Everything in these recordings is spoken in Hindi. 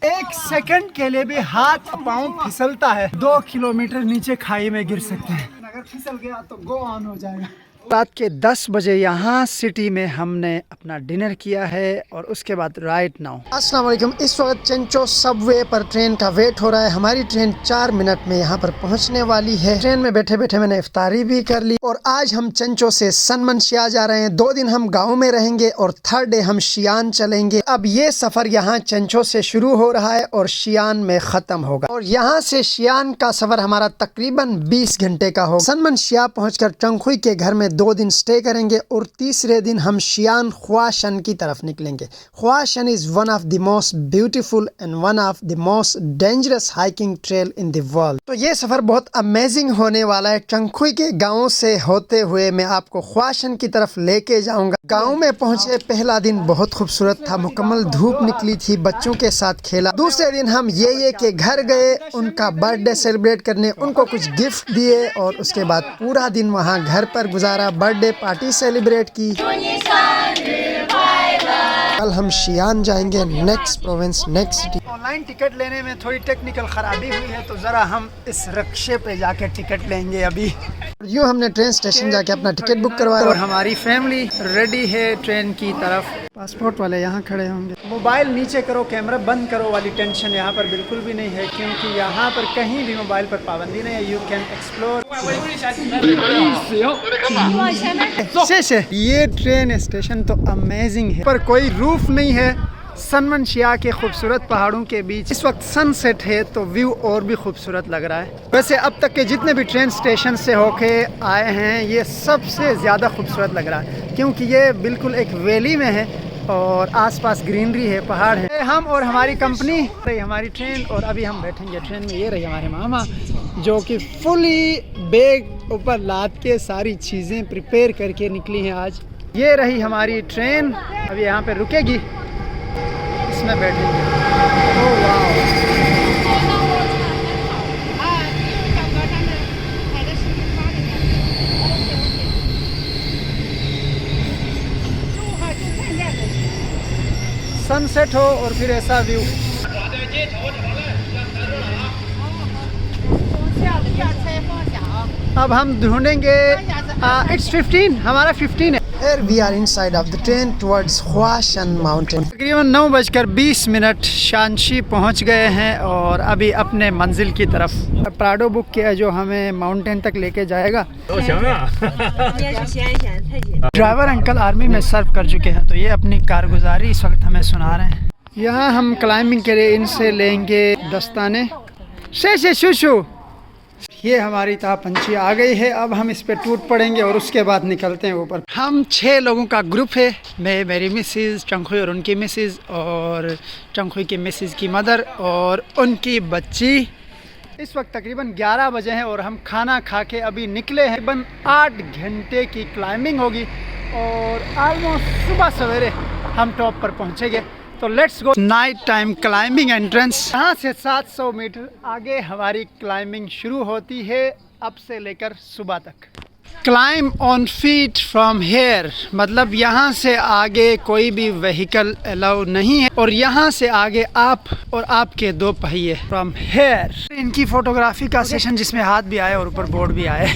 एक सेकंड के लिए भी हाथ पांव फिसलता है 2 किलोमीटर नीचे खाई में गिर सकते हैं। अगर फिसल गया तो गो ऑन हो जाएगा। रात के 10 बजे यहाँ सिटी में हमने अपना डिनर किया है और उसके बाद राइट नाउ अस्सलाम वालेकुम। इस वक्त चेंचो सबवे पर ट्रेन का वेट हो रहा है। हमारी ट्रेन 4 मिनट में यहाँ पर पहुँचने वाली है। ट्रेन में बैठे बैठे मैंने इफ्तारी भी कर ली और आज हम चेंचो से सनमन शिया जा रहे हैं। 2 दिन हम गाँव में रहेंगे और 3rd डे हम शियान चलेंगे। अब ये सफर यहाँ चेंचो से शुरू हो रहा है और शियान में खत्म होगा और यहाँ से शियान का सफर हमारा तकरीबन 20 घंटे का होगा। सनमन शिया पहुँचकर चंगखुई के घर में 2 दिन स्टे करेंगे और तीसरे दिन हम शियान ख्वाशन की तरफ निकलेंगे। Huashan is one of the most beautiful and one of the most dangerous hiking trail in the world. तो ये सफर बहुत अमेजिंग होने वाला है। चंगखुई के गाँव से होते हुए मैं आपको ख्वाशन की तरफ लेके जाऊंगा। गाँव में पहुंचे पहला दिन बहुत खूबसूरत था, मुकम्मल धूप निकली थी, बच्चों के साथ खेला। दूसरे दिन हम ये के घर गए उनका बर्थडे सेलिब्रेट करने, उनको कुछ गिफ्ट दिए और उसके बाद पूरा दिन वहाँ घर पर गुजारा, बर्थडे पार्टी सेलिब्रेट की। कल हम शियान जाएंगे, next province, next city. Online ticket लेने में थोड़ी टेक्निकल खराबी हुई है तो ज़रा हम इस रिक्शे पे जाके टिकट लेंगे अभी। यूँ हमने ट्रेन स्टेशन जाके अपना टिकट बुक करवाया और हमारी फैमिली रेडी है ट्रेन की तरफ। पासपोर्ट वाले यहाँ खड़े होंगे। मोबाइल नीचे करो, कैमरा बंद करो वाली टेंशन यहाँ पर बिल्कुल भी नहीं है क्योंकि यहाँ पर कहीं भी मोबाइल पर पाबंदी नहीं है। You can explore. ये ट्रेन स्टेशन तो अमेजिंग है पर कोई रूफ नहीं है। सनमन शिया के खूबसूरत पहाड़ों के बीच इस वक्त सनसेट है तो व्यू और भी खूबसूरत लग रहा है। वैसे अब तक के जितने भी ट्रेन स्टेशन से होके आए हैं ये सबसे ज़्यादा खूबसूरत लग रहा है क्योंकि ये बिल्कुल एक वैली में है और आसपास ग्रीनरी है, पहाड़ है। हम और हमारी कंपनी रही हमारी ट्रेन और अभी हम बैठेंगे ट्रेन में। ये रही हमारे मामा जो कि फुली बैग ऊपर लाद के सारी चीज़ें प्रिपेयर करके निकली हैं आज। ये रही हमारी ट्रेन, अभी यहाँ पे रुकेगी, इसमें बैठेंगे। ओह वाह, सनसेट हो और फिर ऐसा व्यू। अब हम ढूंढेंगे इट्स 15, हमारा 15 है। Here we are inside of the train towards Huashan mountain. तकरीबन 9:20 शानशी पहुंच गए हैं और अभी अपने मंजिल की तरफ। प्राडो बुक किया जो हमें माउंटेन तक लेके जाएगा। ड्राइवर अंकल आर्मी में सर्व कर चुके हैं तो ये अपनी कारगुजारी इस वक्त हमें सुना रहे हैं। यहाँ हम क्लाइंबिंग के लिए इनसे लेंगे दस्ताने। से शूशू, ये हमारी तापंछी आ गई है। अब हम इस पे टूट पड़ेंगे और उसके बाद निकलते हैं ऊपर। हम 6 लोगों का ग्रुप है, मैं, मेरी मिसेज, चंगखुई और उनकी मिसेज और चंगखुई की मिसेज की मदर और उनकी बच्ची। इस वक्त तकरीबन 11 बजे हैं और हम खाना खा के अभी निकले हैं। तकरीबन 8 घंटे की क्लाइंबिंग होगी और ऑलमोस्ट सुबह सवेरे हम टॉप पर पहुँचेंगे। तो let's go. Night time climbing entrance. यहाँ से 700 मीटर आगे हमारी क्लाइंबिंग शुरू होती है, अब से लेकर सुबह तक। Climb on feet from here, मतलब यहाँ से आगे कोई भी व्हीकल अलाउ नहीं है और यहाँ से आगे आप और आपके 2 पहिए फ्रॉम हेयर। इनकी फोटोग्राफी का सेशन जिसमें हाथ भी आए और ऊपर बोर्ड भी आए।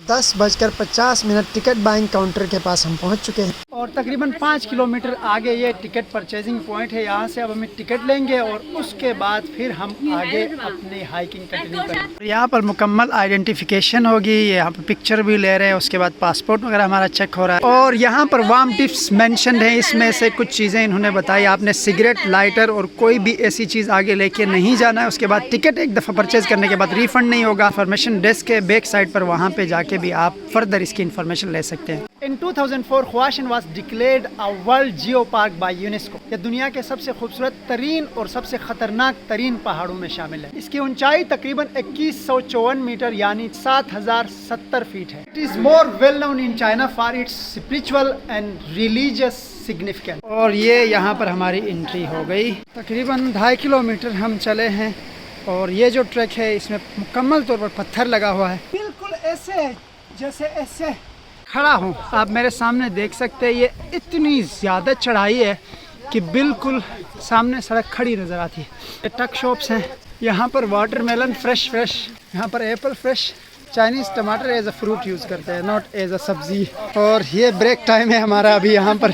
10:50 टिकट बाइंग काउंटर के पास हम पहुँच चुके हैं और तकरीबन 5 किलोमीटर आगे ये टिकट परचेजिंग पॉइंट है। यहाँ से अब हमें टिकट लेंगे और उसके बाद फिर हम आगे अपनी हाइकिंग कंटिन्यू करेंगे। यहाँ पर मुकम्मल आइडेंटिफिकेशन होगी, यहाँ पर पिक्चर भी ले रहे हैं, उसके बाद पासपोर्ट वगैरह हमारा चेक हो रहा है। और यहाँ पर वार्म टिप्स मेंशन है, इसमें से कुछ चीज़ें इन्होंने बताई। आपने सिगरेट, लाइटर और कोई भी ऐसी चीज़ आगे लेके नहीं जाना है। उसके बाद टिकट एक दफ़ा परचेज करने के बाद रिफंड नहीं होगा। इन्फॉर्मेशन डेस्क के बैक साइड पर वहाँ पे जाके भी आप फर्दर इसकी इन्फॉर्मेशन ले सकते हैं। In 2004 ख्वाशन was declared a World Geopark by UNESCO। यह दुनिया के सबसे खूबसूरत तरीन और सबसे खतरनाक तरीन पहाड़ों में शामिल है। इसकी ऊंचाई तकरीबन 2154 मीटर यानी 7070 फीट है। It is more well known in China for its spiritual and religious significance। और ये यहाँ पर हमारी एंट्री हो गई। तकरीबन 2.5 किलोमीटर हम चले हैं और ये जो ट्रैक है इसमें मुकम्मल तौर पर पत्थर लगा हुआ है, बिल्कुल ऐसे जैसे ऐसे खड़ा हूँ। आप मेरे सामने देख सकते हैं ये इतनी ज़्यादा चढ़ाई है कि बिल्कुल सामने सड़क खड़ी नज़र आती है। ये टक शॉप्स हैं। यहाँ पर वाटरमेलन फ्रेश, यहाँ पर एप्पल फ्रेश। चाइनीज़ टमाटर एज अ फ्रूट यूज़ करते हैं, नॉट एज अ सब्जी। और ये ब्रेक टाइम है हमारा अभी यहाँ पर।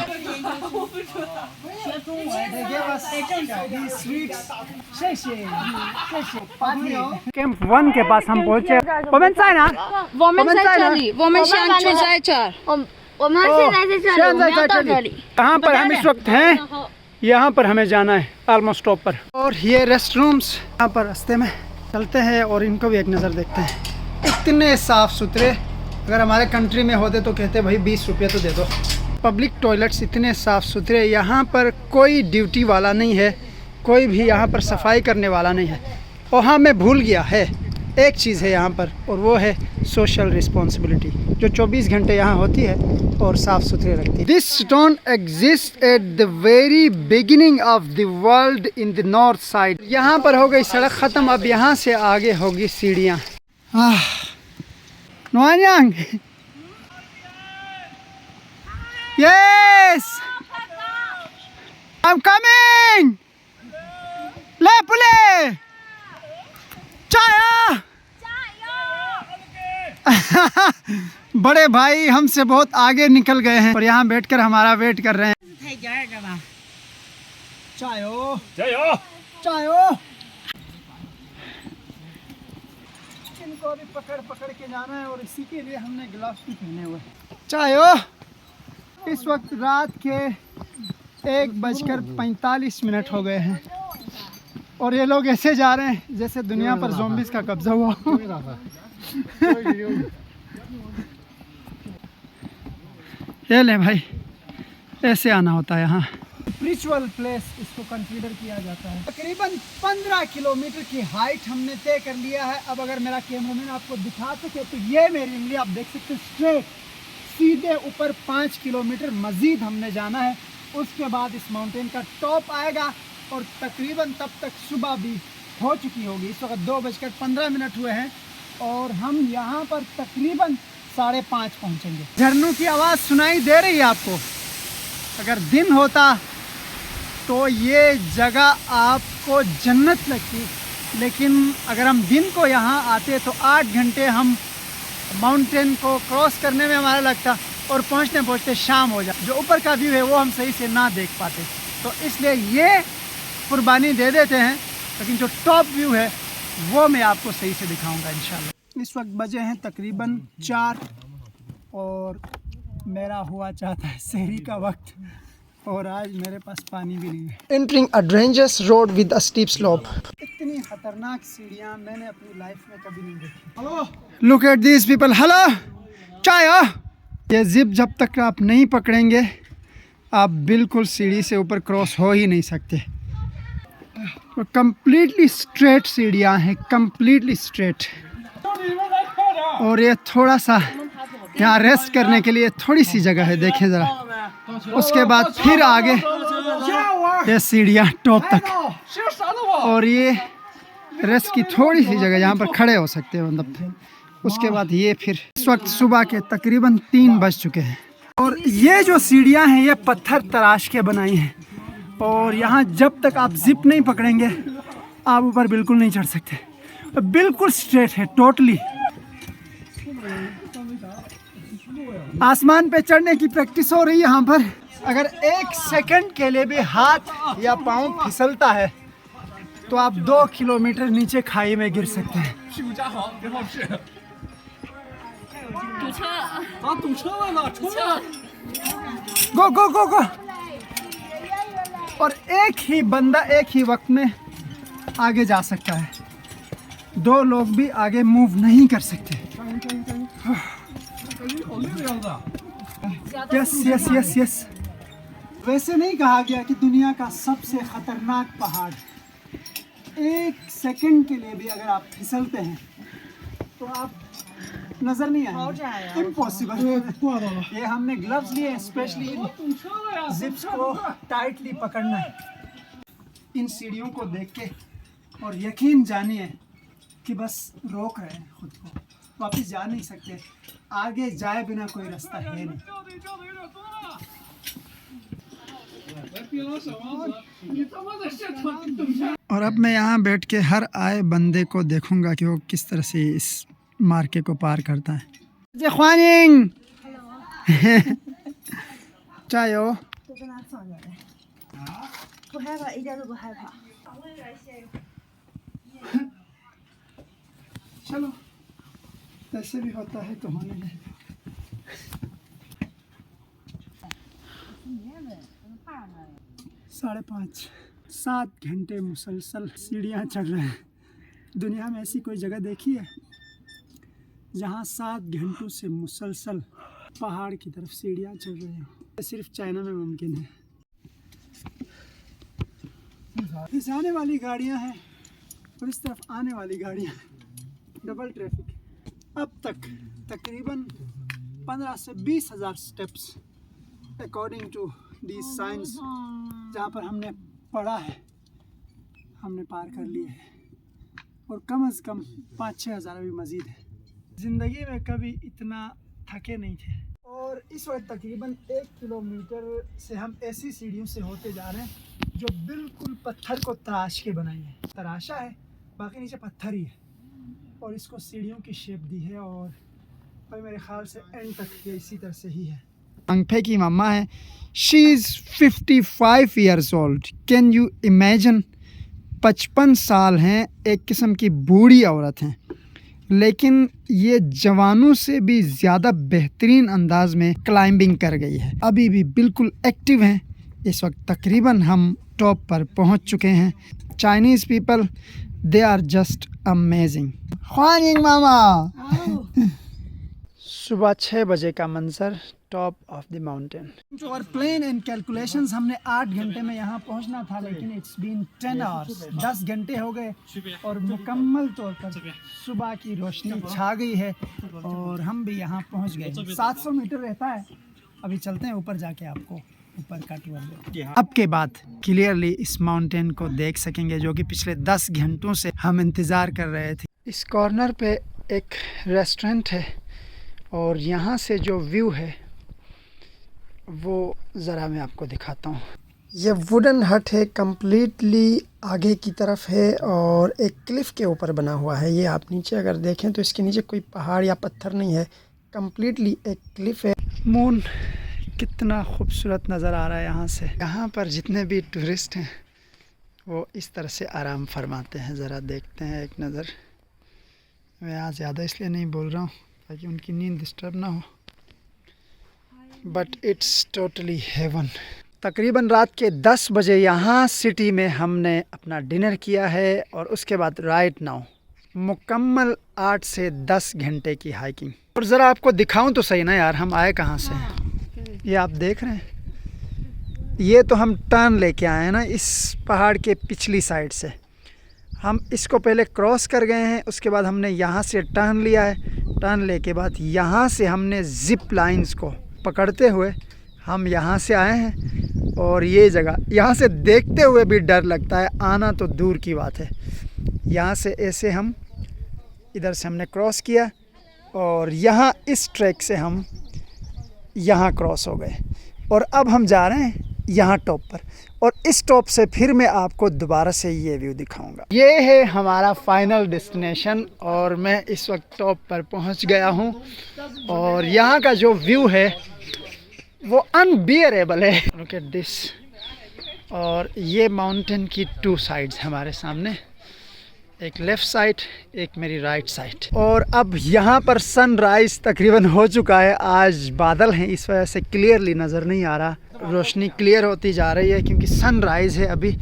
कैंप 1 के पास हम पहुँचे। कहाँ पर हम इस वक्त हैं? यहाँ पर हमें जाना है ऑलमोस्ट स्टॉप पर। और ये रेस्ट रूम्स यहाँ पर रास्ते में चलते हैं और इनको भी एक नज़र देखते हैं। इतने साफ़ सुथरे, अगर हमारे कंट्री में होते तो कहते भाई 20 रुपये तो दे दो। पब्लिक टॉयलेट्स इतने साफ़ सुथरे, यहाँ पर कोई ड्यूटी वाला नहीं है, कोई भी यहाँ पर सफाई करने वाला नहीं है। और हाँ, मैं भूल गया है, एक चीज़ है यहाँ पर, और वो है सोशल रिस्पॉन्सिबिलिटी, जो 24 घंटे यहाँ होती है और साफ़ सुथरे रखती है। This stone exist at the very beginning of the world in the north side. यहाँ पर हो गई सड़क ख़त्म, अब यहाँ से आगे होगी सीढ़ियाँ। Nuanyang. Yes, I'm coming. Le pule. Chaya. बड़े भाई हमसे बहुत आगे निकल गए हैं और यहाँ बैठकर हमारा वेट कर रहे हैं। चायो, चायो, चायो। इनको अभी पकड़ के जाना है और इसी के लिए हमने ग्लव्स भी पहने हुए। चायो, इस वक्त रात के 1:45 हो गए हैं और ये लोग ऐसे जा रहे हैं जैसे दुनिया पर ज़ॉम्बीज़ का कब्जा हुआ। ये ले भाई, ऐसे आना होता है यहाँ। स्पिरिचुअल प्लेस इसको कंसीडर किया जाता है। तकरीबन 15 किलोमीटर की हाइट हमने तय कर लिया है। अब अगर मेरा कैमरामैन आपको दिखा सके तो ये मेरी उंगली आप देख सकते हैं, स्ट्रेट सीधे ऊपर 5 किलोमीटर मज़ीद हमने जाना है। उसके बाद इस माउंटेन का टॉप आएगा और तकरीबन तब तक सुबह भी हो चुकी होगी। इस वक्त 2:15 हुए हैं और हम यहाँ पर तकरीबन 5:30 पहुँचेंगे। झरनों की आवाज़ सुनाई दे रही है आपको। अगर दिन होता तो ये जगह आपको जन्नत लगती, लेकिन अगर हम दिन को यहाँ आते तो 8 घंटे हम माउंटेन को क्रॉस करने में हमारा लगता और पहुँचते पहुँचते शाम हो जाए। जो ऊपर का व्यू है वो हम सही से ना देख पाते, तो इसलिए ये कुर्बानी दे देते हैं। लेकिन जो टॉप व्यू है वो मैं आपको सही से दिखाऊंगा इंशाल्लाह। इस वक्त बजे हैं तकरीबन 4 और मेरा हुआ चाहता है सहरी का वक्त और आज मेरे पास पानी भी नहीं है। Entering a dangerous road with a steep slope. इतनी खतरनाक सीढ़ियाँ मैंने अपनी लाइफ में कभी नहीं देखी। Hello, look at this people. Hello, चाय। ये जिप जब तक आप नहीं पकड़ेंगे आप बिल्कुल सीढ़ी से ऊपर क्रॉस हो ही नहीं सकते। कंप्लीटली स्ट्रेट सीढ़ियाँ हैं, कंप्लीटली स्ट्रेट। और ये थोड़ा सा यहाँ रेस्ट करने के लिए थोड़ी सी जगह है, देखें ज़रा। उसके बाद फिर आगे ये सीढ़ियाँ टॉप तक और ये रेस्ट की थोड़ी सी जगह यहाँ पर खड़े हो सकते हैं मतलब। उसके बाद ये फिर इस वक्त सुबह के तकरीबन 3 बज चुके हैं और ये जो सीढ़ियाँ हैं ये पत्थर तराश के बनाई हैं और यहाँ जब तक आप जिप नहीं पकड़ेंगे आप ऊपर बिल्कुल नहीं चढ़ सकते। बिल्कुल स्ट्रेट है टोटली। आसमान पे चढ़ने की प्रैक्टिस हो रही है यहाँ पर। अगर 1 सेकंड के लिए भी हाथ या पाँव फिसलता है तो आप 2 किलोमीटर नीचे खाई में गिर सकते हैं। गो गो गो गो। और एक ही बंदा एक ही वक्त में आगे जा सकता है, 2 लोग भी आगे मूव नहीं कर सकते। Yes yes yes yes. वैसे नहीं कहा गया कि दुनिया का सबसे खतरनाक पहाड़, 1 सेकंड के लिए भी अगर आप फिसलते हैं तो आप नजर नहीं आएंगे। इम्पॉसिबल। ये हमने ग्लव्स लिए स्पेशली जिप्स को टाइटली पकड़ना है। इन सीढ़ियों को देख के और यकीन जानिए कि बस रोक रहे हैं खुद को, वापस जा नहीं सकते। आगे जाए बिना कोई रास्ता है नहीं। और अब मैं यहाँ बैठ के हर आए बंदे को देखूंगा कि वो किस तरह से इस मार्के को पार करता है। जे ख्वानिंग चायो 都跟他放着嘞，不害怕，一点都不害怕。 चलो ऐसे भी होता है तो होने दे। 5:30 7 घंटे मुसलसल सीढ़ियाँ चढ़ रहे हैं। दुनिया में ऐसी कोई जगह देखी है जहाँ 7 घंटों से मुसलसल पहाड़ की तरफ सीढ़ियाँ चढ़ रहे हो? सिर्फ चाइना में मुमकिन है। इस आने वाली गाड़ियाँ हैं और इस तरफ आने वाली गाड़ियाँ, डबल ट्रैफिक। अब तक तकरीबन 15 से 20 हज़ार steps according to the science जहाँ पर हमने पढ़ा है हमने पार कर लिए है, और कम से कम 5-6 हज़ार अभी मज़ीद है। ज़िंदगी में कभी इतना थके नहीं थे। और इस वक्त तकरीबन 1 किलोमीटर से हम ऐसी सीढ़ियों से होते जा रहे हैं जो बिल्कुल पत्थर को तराश के बनाई है। तराशा है, बाकी नीचे पत्थर ही है, और इसको सीढ़ियों की शेप दी है। और भाई मेरे ख्याल से एंड तक ये इसी तरह से ही है। अंगफे की मम्मा है, she is 55 years old. Can you imagine? 55 साल हैं, एक किस्म की बूढ़ी औरत हैं, लेकिन ये जवानों से भी ज़्यादा बेहतरीन अंदाज में क्लाइंबिंग कर गई है। अभी भी बिल्कुल एक्टिव हैं। इस वक्त तकरीबन हम टॉप पर पहुंच चुके हैं। Chinese people, they are just amazing. ख्वानिंग मामा। सुबह 6 बजे का मंजर, टॉप ऑफ द माउंटेन। जो और प्लान एंड कैलकुलेशंस, हमने 8 घंटे में यहाँ पहुँचना था, लेकिन इट्स बीन 10 आवर्स, 10 घंटे हो गए। और मुकम्मल तौर पर सुबह की रोशनी छा गई है और हम भी यहाँ पहुँच गए। 700 मीटर रहता है। अभी चलते हैं ऊपर, जाके आपको ऊपर का टूर देते हैं। अब के बाद क्लियरली इस माउंटेन को देख सकेंगे जो कि पिछले 10 घंटों से हम इंतज़ार कर रहे थे। इस कॉर्नर पे एक रेस्टोरेंट है और यहाँ से जो व्यू है वो ज़रा मैं आपको दिखाता हूँ। ये वुडन हट है, कम्प्लीटली आगे की तरफ है और एक क्लिफ़ के ऊपर बना हुआ है। ये आप नीचे अगर देखें तो इसके नीचे कोई पहाड़ या पत्थर नहीं है, कम्प्लीटली एक क्लिफ़ है। मून कितना खूबसूरत नज़र आ रहा है यहाँ से। यहाँ पर जितने भी टूरिस्ट हैं वो इस तरह से आराम फरमाते हैं। ज़रा देखते हैं एक नज़र। मैं यहाँ ज़्यादा इसलिए नहीं बोल रहा हूँ ताकि उनकी नींद डिस्टर्ब ना हो, बट इट्स टोटली हेवन। तकरीबन रात के 10 बजे यहाँ सिटी में हमने अपना डिनर किया है और उसके बाद राइट नाउ मुकम्मल 8 से 10 घंटे की हाइकिंग। और ज़रा आपको दिखाऊं तो सही ना यार, हम आए कहाँ से। ये आप देख रहे हैं, ये तो हम टर्न लेके आए हैं ना इस पहाड़ के पिछली साइड से। हम इसको पहले क्रॉस कर गए हैं, उसके बाद हमने यहाँ से टर्न लिया है। टर्न लेके बाद यहाँ से हमने ज़िप लाइंस को पकड़ते हुए हम यहाँ से आए हैं। और ये जगह यहाँ से देखते हुए भी डर लगता है, आना तो दूर की बात है। यहाँ से ऐसे हम इधर से हमने क्रॉस किया और यहाँ इस ट्रैक से हम यहाँ क्रॉस हो गए और अब हम जा रहे हैं यहाँ टॉप पर। और इस टॉप से फिर मैं आपको दोबारा से ये व्यू दिखाऊंगा। ये है हमारा फाइनल डेस्टिनेशन और मैं इस वक्त टॉप पर पहुँच गया हूँ और यहाँ का जो व्यू है वो अनबियरेबल है। Look at this. और ये माउंटेन की 2 साइड्स हमारे सामने, एक लेफ़्ट साइड, एक मेरी राइट साइड। और अब यहाँ पर सनराइज़ तकरीबन हो चुका है। आज बादल हैं, इस वजह से क्लियरली नज़र नहीं आ रहा। रोशनी क्लियर होती जा रही है क्योंकि सनराइज़ है अभी।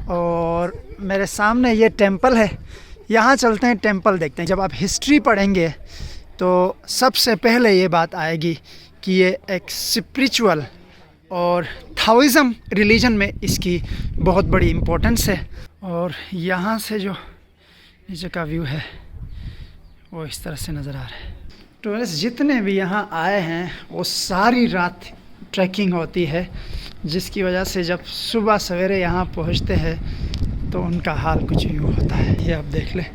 और मेरे सामने ये टेंपल है, यहाँ चलते हैं, टेंपल देखते हैं। जब आप हिस्ट्री पढ़ेंगे तो सबसे पहले ये बात आएगी कि ये एक स्पिरिचुअल और थाओइज़म रिलीजन में इसकी बहुत बड़ी इम्पोर्टेंस है। और यहाँ से जो नीचे का व्यू है वो इस तरह से नज़र आ रहा है। टूरिस्ट जितने भी यहाँ आए हैं वो सारी रात ट्रैकिंग होती है, जिसकी वजह से जब सुबह सवेरे यहाँ पहुँचते हैं तो उनका हाल कुछ यूँ होता है। ये आप देख लें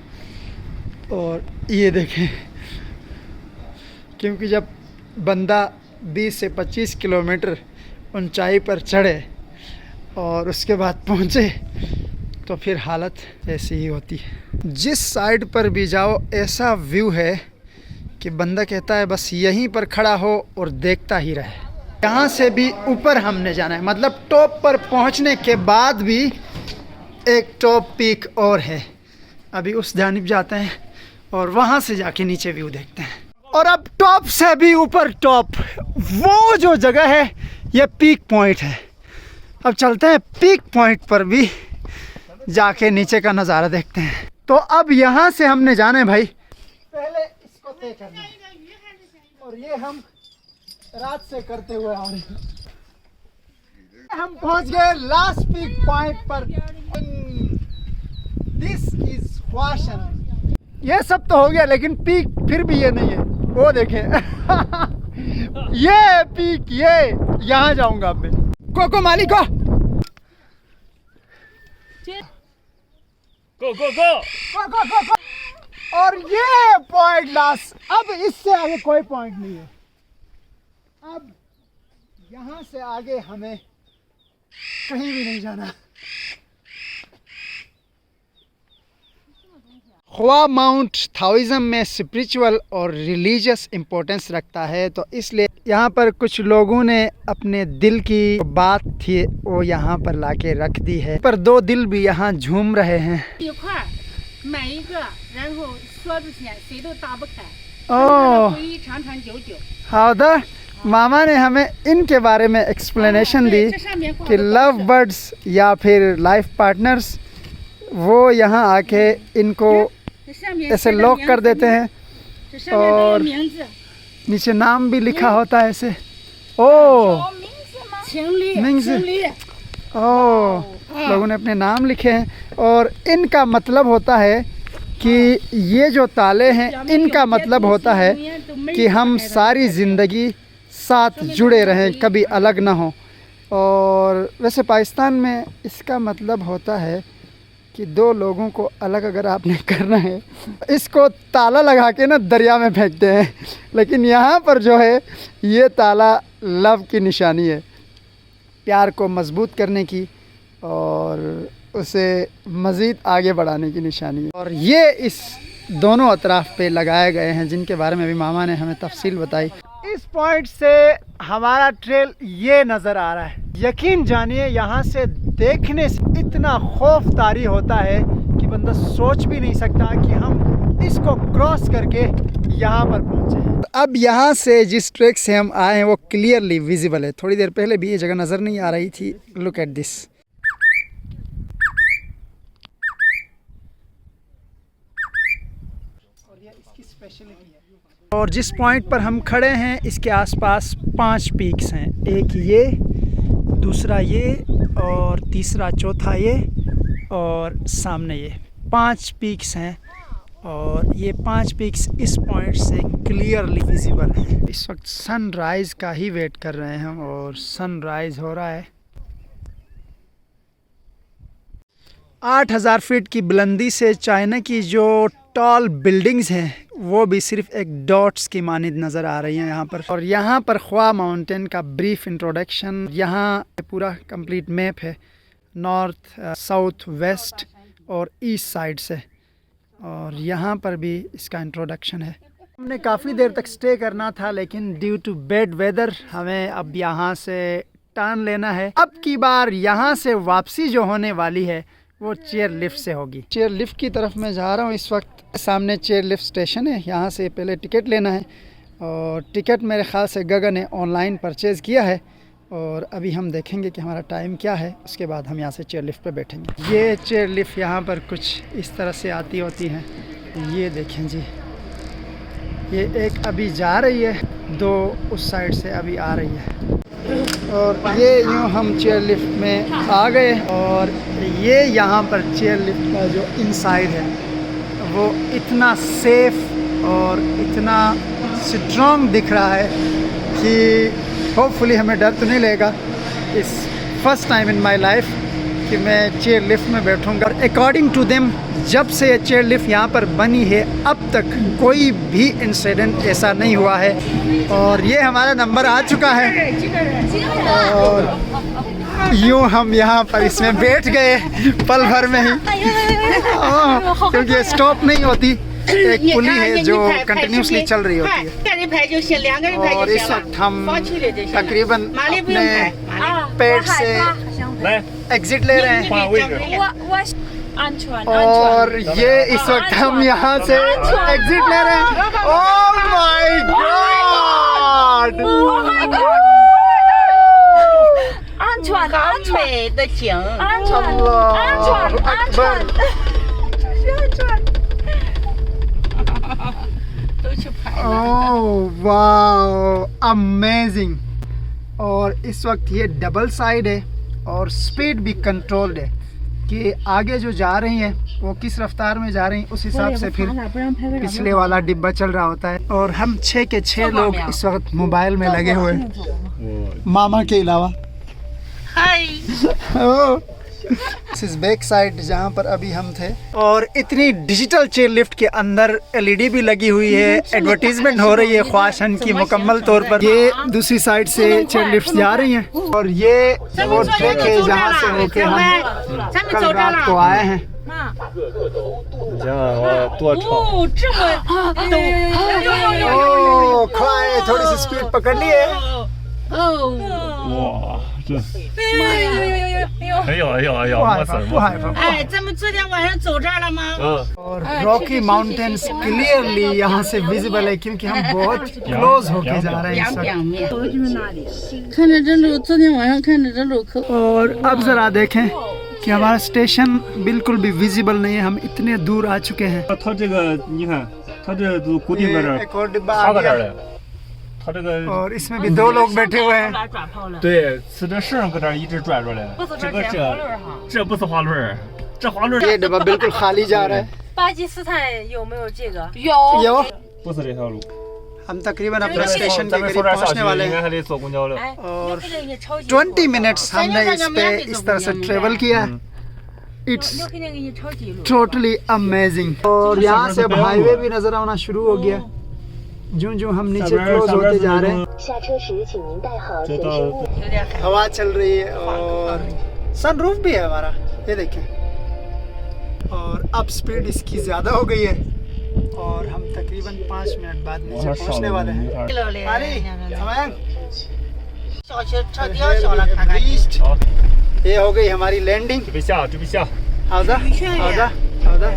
और ये देखें, क्योंकि जब बंदा 20 से 25 किलोमीटर ऊंचाई पर चढ़े और उसके बाद पहुँचे तो फिर हालत ऐसी ही होती है। जिस साइड पर भी जाओ ऐसा व्यू है कि बंदा कहता है बस यहीं पर खड़ा हो और देखता ही रहे। यहाँ से भी ऊपर हमने जाना है, मतलब टॉप पर पहुँचने के बाद भी एक टॉप पीक और है। अभी उस जानिब जाते हैं और वहाँ से जाके नीचे व्यू देखते हैं। और अब टॉप से भी ऊपर टॉप, वो जो जगह है ये पीक पॉइंट है। अब चलते हैं पीक पॉइंट पर भी जाके नीचे का नज़ारा देखते हैं। तो अब यहाँ से हमने जाना है भाई, पहले इसको तय करना है और ये हम रात से करते हुए आ रहे हैं। हम पहुँच गए लास्ट पीक पॉइंट पर। This is Huashan. ये सब तो हो गया लेकिन पीक फिर भी ये नहीं है, वो देखें। ये पीक, ये यहाँ जाऊंगा अब मैं। कोको मालिको गो गो गो। और ये पॉइंट लास्ट। अब इससे आगे कोई पॉइंट नहीं है। अब यहाँ से आगे हमें कहीं भी नहीं जाना। ख्वा माउंट थाओइज़म में स्पिरिचुअल और रिलीजियस इम्पोर्टेंस रखता है, तो इसलिए यहाँ पर कुछ लोगों ने अपने दिल की बात थी वो यहाँ पर लाके रख दी है। पर दो दिल भी यहाँ झूम रहे हैं। ओह हाउदा, मामा ने हमें इनके बारे में एक्सप्लेनेशन दी कि लव बर्ड्स या फिर लाइफ पार्टनर्स वो यहाँ आके इनको ऐसे लॉक कर देते हैं और नीचे नाम भी लिखा होता है ऐसे। ओह मिंग्स, ओह लोगों ने अपने नाम लिखे हैं और इनका मतलब होता है कि ये जो ताले हैं इनका मतलब होता है कि हम सारी ज़िंदगी साथ जुड़े रहें, कभी अलग ना हो। और वैसे पाकिस्तान में इसका मतलब होता है कि दो लोगों को अलग अगर आपने करना है इसको ताला लगा के ना दरिया में फेंकते हैं, लेकिन यहाँ पर जो है ये ताला लव की निशानी है, प्यार को मजबूत करने की और उसे मज़ीद आगे बढ़ाने की निशानी है। और ये इस दोनों अतराफ़ पे लगाए गए हैं जिनके बारे में भी मामा ने हमें तफसील बताई। इस पॉइंट से हमारा ट्रेल ये नज़र आ रहा है। यकीन जानिए यहाँ से देखने से इतना खौफ तारी होता है कि बंदा सोच भी नहीं सकता कि हम इसको क्रॉस करके यहाँ पर पहुँचे। अब यहाँ से जिस ट्रैक से हम आए हैं वो क्लियरली विजिबल है। थोड़ी देर पहले भी ये जगह नज़र नहीं आ रही थी। Look at this. और जिस पॉइंट पर हम खड़े हैं इसके आसपास 5 पीक्स हैं। एक ये, दूसरा ये और तीसरा चौथा ये और सामने ये 5 पीक्स हैं। और ये 5 पीक्स इस पॉइंट से क्लियरली विजिबल हैं। इस वक्त सनराइज़ का ही वेट कर रहे हैं हम और सनराइज़ हो रहा है। 8000 फीट की बुलंदी से चाइना की जो टॉल बिल्डिंग्स हैं वो भी सिर्फ एक डॉट्स की मानिंद नज़र आ रही हैं यहाँ पर। और यहाँ पर ख्वा माउंटेन का ब्रीफ इंट्रोडक्शन, यहाँ पूरा कंप्लीट मैप है नॉर्थ, साउथ, वेस्ट और ईस्ट साइड से, और यहाँ पर भी इसका इंट्रोडक्शन है। हमने काफ़ी देर तक स्टे करना था लेकिन ड्यू टू बैड वेदर हमें अब यहाँ से टर्न लेना है। अब की बार यहाँ से वापसी जो होने वाली है वो चेयर लिफ्ट से होगी। चेयर लिफ्ट की तरफ मैं जा रहा हूँ इस वक्त। सामने चेयर लिफ्ट स्टेशन है, यहाँ से पहले टिकट लेना है और टिकट मेरे ख़्याल से गगन ने ऑनलाइन परचेज़ किया है और अभी हम देखेंगे कि हमारा टाइम क्या है, उसके बाद हम यहाँ से चेयर लिफ्ट पे बैठेंगे। ये चेयर लिफ्ट यहाँ पर कुछ इस तरह से आती होती हैं। ये देखें जी, ये एक अभी जा रही है, 2 उस साइड से अभी आ रही है। और ये यूँ हम चेयर लिफ्ट में आ गए और ये यहाँ पर चेयर लिफ्ट का जो इनसाइड है वो इतना सेफ और इतना स्ट्रॉन्ग दिख रहा है कि होपफुली हमें डर तो नहीं लगेगा। इस first time in my life कि मैं चेयर लिफ्ट में बैठूंगा। और अकॉर्डिंग टू देम जब से ये चेयर लिफ्ट यहाँ पर बनी है अब तक कोई भी इंसिडेंट ऐसा नहीं हुआ है। और ये हमारा नंबर आ चुका है और यूं हम यहाँ पर इसमें बैठ गए पल भर में ही, क्योंकि ये स्टॉप नहीं होती, एक पुली है जो कंटिन्यूसली चल रही होती है। 个人排就行，2个人排 और 就 इस 行了 वक्त हम 放弃了就行了。 तकरीबन 马力不用 अपने 排，马力 पेड़ से 来， एग्जिट ले रहे हैं। 换位置。我安全 और ये इस वक्त हम यहाँ से एग्जिट ले रहे हैं। Oh my god! 安全安全美的景，安全 अल्लाह अकबर! 都去拍了。 ओह वाओ, अमेजिंग! और इस वक्त ये डबल साइड है और स्पीड भी कंट्रोल्ड है कि आगे जो जा रही हैं वो किस रफ्तार में जा रही हैं, उस हिसाब से फिर पिछले वाला डिब्बा चल रहा होता है। और हम 6 के 6 लोग इस वक्त मोबाइल में लगे हुए हैं, 我 मामा के अलावा। 嗨， इस बैक साइड जहाँ पर अभी हम थे। और इतनी डिजिटल चेयर लिफ्ट के अंदर LED भी लगी हुई है, एडवर्टीजमेंट हो रही है ख्वाशन की मुकम्मल तौर पर। ये दूसरी साइड से चेयर लिफ्ट जा रही हैं और ये वो ट्रैक है जहाँ से होके हम कल रात को आए हैं। 你想想我多长？ 哦，这么陡， ओह ख्वाए थोड़ी सी स्पीड पकड़ ली है। 哦， 哇，这 妈呀！哎呀哎呀哎呀， 不害 没 怕 事 不害 没 怕 事。 哎，咱们昨天晚上走这儿了吗？ 嗯， और रॉकी माउंटेन्स क्लियरली यहाँ से विजिबल है क्योंकि हम बहुत क्लोज होके जा रहे हैं इस 两 वक्त। 两面。就是那里。看着这路，昨天晚上看着这路可。 और अब ज़रा देखें कि हमारा स्टेशन बिल्कुल भी विजिबल नहीं है, हम इतने दूर आ चुके हैं। 它这个你看，它这都固定在这儿， एक और डिब्बा 插 आ 在这儿 गया 的。它这个 और इसमें भी 2 लोग बैठे हुए हैं। 转跑了。 对，是这绳搁这儿一直转着嘞。这个这不是滑轮儿，这滑轮儿 ये डिब्बा बिल्कुल खाली जा रहा है। 巴基斯坦有没有这个？ यो 不是这条路。 हम तकरीबन अपने 咱 स्टेशन के 们 करीब 从这儿下 पहुंचने 去 वाले 应该 हैं 还得坐公交了。 哎， और 那个也超级。 20 मिनट्स हमने इस पे इस तरह से ट्रेवल किया है। It's 那肯定给你超级路。 totally amazing. और यहाँ से अब हाईवे भी नजर आना शुरू हो गया जो जो हम नीचे क्लोज होते जा रहे हैं। 下车时请您带好 这 随 到 身物。 हवा चल रही है और सनरूफ भी है हमारा, ये देखें। और अब स्पीड इसकी ज़्यादा हो गई है और हम तकरीबन 5 मिनट बाद नीचे पहुंचने वाले हैं। 了嘞。 अरे हमारे 小学车掉小了，看看。 रीच्ड। 好， ये हो गई हमारी लैंडिंग। 准备下，准备下。 好的好的好的。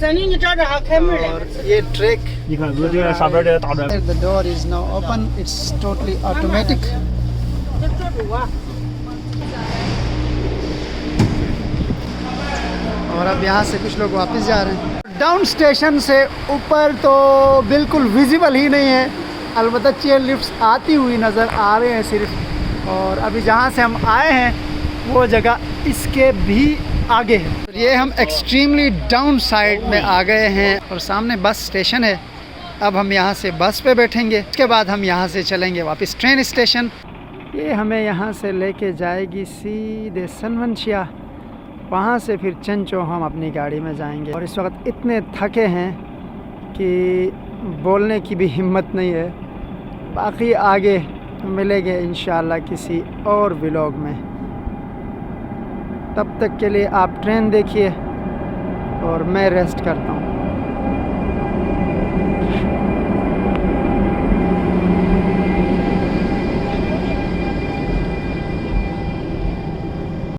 三弟，你找着还开门 और 了。 ये track 你看，这个上边这个大转， the door is now open, it's totally automatic। 这坐住啊。 और अब यहाँ से कुछ लोग वापस जा रहे हैं। डाउन स्टेशन से ऊपर तो बिल्कुल विजिबल ही नहीं है, अलबत्ता चेयर लिफ्ट्स आती हुई नज़र आ रहे हैं सिर्फ। और अभी जहाँ से हम आए हैं वो जगह इसके भी आगे है। ये हम एक्सट्रीमली डाउन साइड में आ गए हैं और सामने बस स्टेशन है। अब हम यहाँ से बस पे बैठेंगे, उसके बाद हम यहाँ से चलेंगे वापस ट्रेन स्टेशन। ये हमें यहाँ से लेके जाएगी सीधे सनवंशिया, वहाँ से फिर चंचो हम अपनी गाड़ी में जाएंगे। और इस वक्त इतने थके हैं कि बोलने की भी हिम्मत नहीं है। बाकी आगे मिलेंगे इंशाल्लाह किसी और व्लॉग में। तब तक के लिए आप ट्रेन देखिए और मैं रेस्ट करता हूँ।